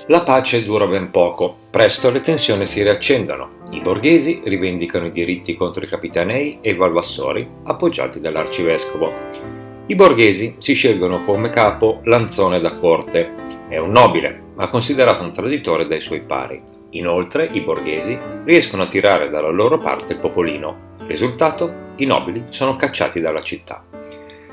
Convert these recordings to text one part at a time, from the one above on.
La pace dura ben poco, presto le tensioni si riaccendono. I borghesi rivendicano i diritti contro i capitanei e i valvassori, appoggiati dall'arcivescovo. I borghesi si scelgono come capo Lanzone da corte. È un nobile, ma considerato un traditore dai suoi pari. Inoltre, i borghesi riescono a tirare dalla loro parte il popolino. Risultato? I nobili sono cacciati dalla città.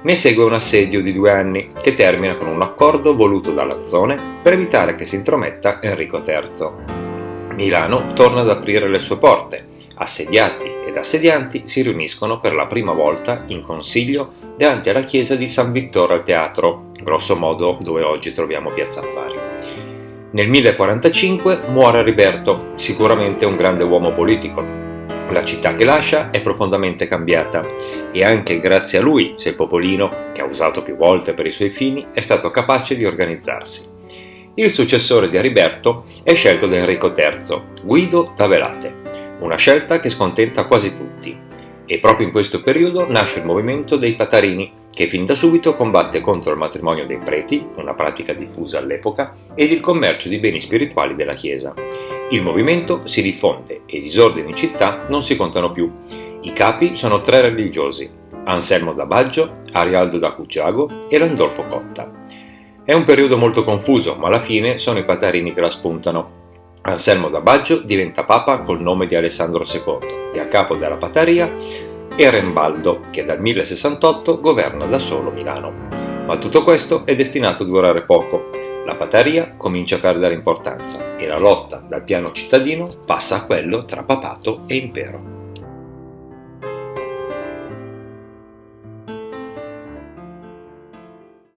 Ne segue un assedio di 2 anni, che termina con un accordo voluto da Lanzone per evitare che si intrometta Enrico III. Milano torna ad aprire le sue porte. Assediati ed assedianti si riuniscono per la prima volta in consiglio davanti alla chiesa di San Vittore al Teatro, grosso modo dove oggi troviamo Piazza Affari. Nel 1045 muore Riberto, sicuramente un grande uomo politico. La città che lascia è profondamente cambiata e anche grazie a lui, se il popolino, che ha usato più volte per i suoi fini, è stato capace di organizzarsi. Il successore di Ariberto è scelto da Enrico III, Guido da Velate, una scelta che scontenta quasi tutti. E proprio in questo periodo nasce il movimento dei Patarini, che fin da subito combatte contro il matrimonio dei preti, una pratica diffusa all'epoca, ed il commercio di beni spirituali della Chiesa. Il movimento si diffonde e i disordini in città non si contano più. I capi sono 3 religiosi: Anselmo da Baggio, Arialdo da Cucciago e Landolfo Cotta. È un periodo molto confuso, ma alla fine sono i Patarini che la spuntano. Anselmo da Baggio diventa papa col nome di Alessandro II e a capo della Pataria è Rembaldo, che dal 1068 governa da solo Milano. Ma tutto questo è destinato a durare poco. La Pataria comincia a perdere importanza e la lotta dal piano cittadino passa a quello tra papato e impero.